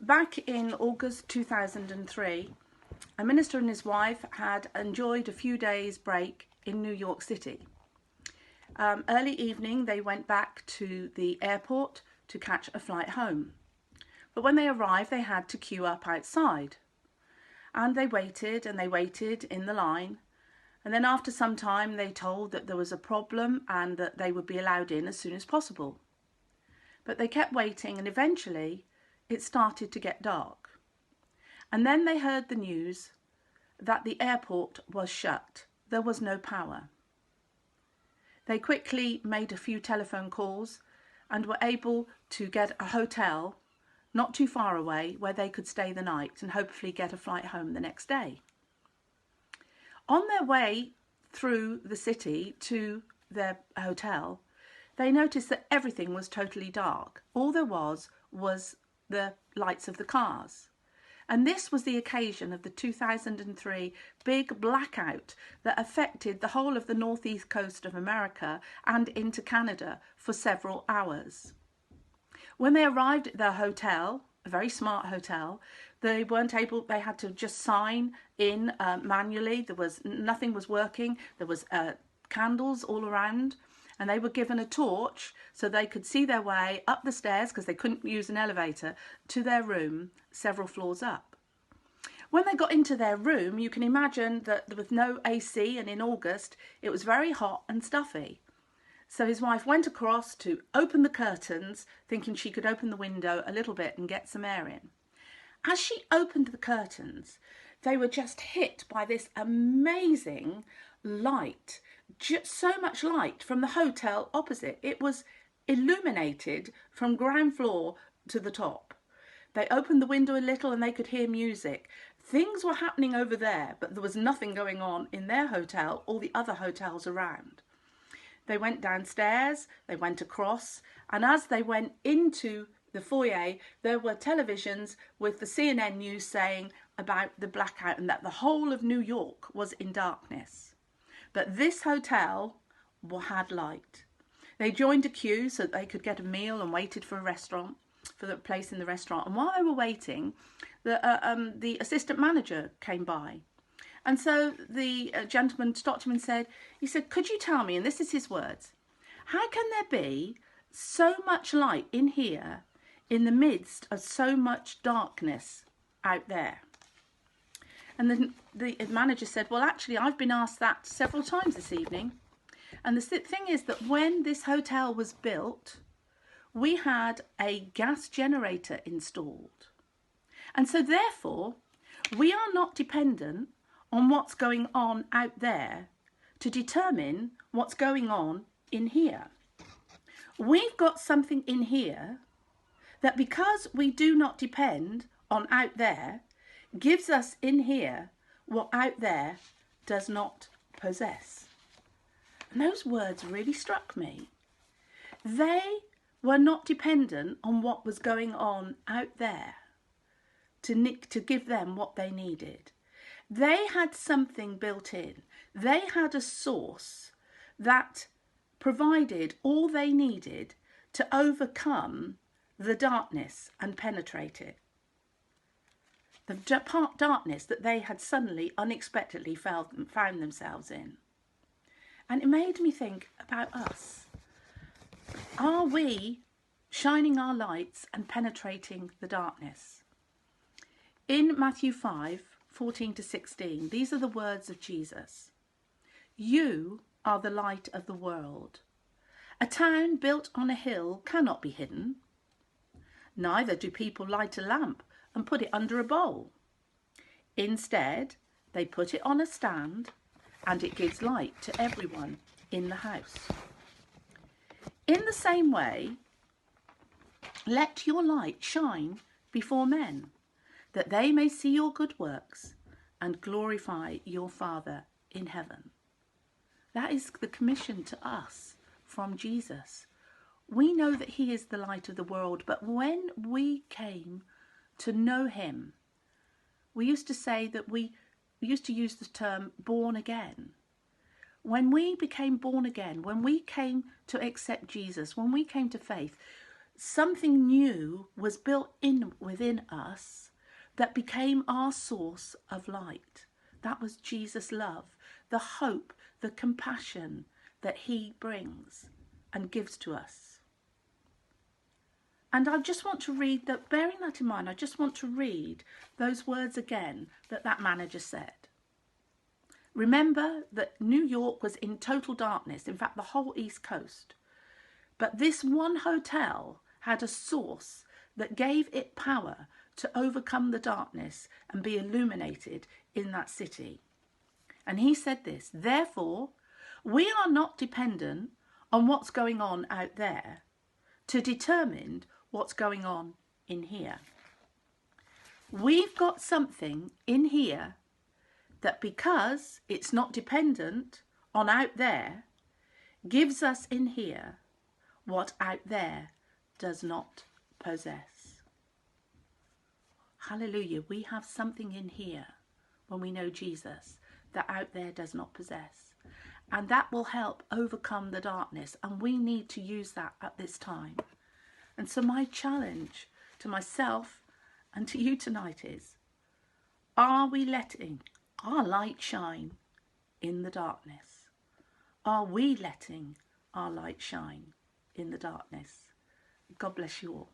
Back in August 2003, a minister and his wife had enjoyed a few days' break in New York City. Early evening, they went back to the airport to catch a flight home. But when they arrived, they had to queue up outside. And they waited in the line. And then after some time, they told that there was a problem and that they would be allowed in as soon as possible. But they kept waiting, and eventually it started to get dark. And then they heard the news that the airport was shut. There was no power. They quickly made a few telephone calls and were able to get a hotel not too far away where they could stay the night and hopefully get a flight home the next day. On their way through the city to their hotel, they noticed that everything was totally dark. All there was the lights of the cars. And this was the occasion of the 2003 big blackout that affected the whole of the northeast coast of America and into Canada for several hours. When they arrived at their hotel, a very smart hotel, they had to just sign in manually. Nothing was working. There was candles all around, and they were given a torch so they could see their way up the stairs, because they couldn't use an elevator, to their room several floors up. When they got into their room, you can imagine that there was no AC, and in August it was very hot and stuffy. So his wife went across to open the curtains, thinking she could open the window a little bit and get some air in. As she opened the curtains, they were just hit by this amazing light, just so much light from the hotel opposite. It was illuminated from ground floor to the top. They opened the window a little and they could hear music. Things were happening over there, but there was nothing going on in their hotel or the other hotels around. They went downstairs, they went across, and as they went into the foyer, there were televisions with the CNN news saying about the blackout and that the whole of New York was in darkness. But this hotel had light. They joined a queue so that they could get a meal and waited for the place in the restaurant. And while they were waiting, the assistant manager came by. And so the gentleman stopped him and said, could you tell me, and this is his words, how can there be so much light in here in the midst of so much darkness out there? And then the manager said, well, actually, I've been asked that several times this evening. And the thing is that when this hotel was built, we had a gas generator installed. And so therefore, we are not dependent on what's going on out there to determine what's going on in here. We've got something in here that, because we do not depend on out there, gives us in here what out there does not possess. And those words really struck me. They were not dependent on what was going on out there to give them what they needed. They had something built in. They had a source that provided all they needed to overcome the darkness and penetrate it. The darkness that they had suddenly, unexpectedly found themselves in. And it made me think about us. Are we shining our lights and penetrating the darkness? In Matthew 5:14-16, these are the words of Jesus. You are the light of the world. A town built on a hill cannot be hidden. Neither do people light a lamp and put it under a bowl. Instead, they put it on a stand, and it gives light to everyone in the house. In the same way, let your light shine before men, that they may see your good works and glorify your Father in heaven. That is the commission to us from Jesus. We know that he is the light of the world, but when we came to know him, we used to say that we used to use the term born again. When we became born again, when we came to accept Jesus, when we came to faith, something new was built in within us that became our source of light. That was Jesus' love, the hope, the compassion that he brings and gives to us. And I just want to read that, bearing that in mind, I just want to read those words again that manager said. Remember that New York was in total darkness, in fact, the whole East Coast. But this one hotel had a source that gave it power to overcome the darkness and be illuminated in that city. And he said this, therefore, we are not dependent on what's going on out there to determine what's going on in here. We've got something in here that, because it's not dependent on out there, gives us in here what out there does not possess. Hallelujah. We have something in here when we know Jesus that out there does not possess. And that will help overcome the darkness. And we need to use that at this time. And so my challenge to myself and to you tonight is, are we letting our light shine in the darkness? Are we letting our light shine in the darkness? God bless you all.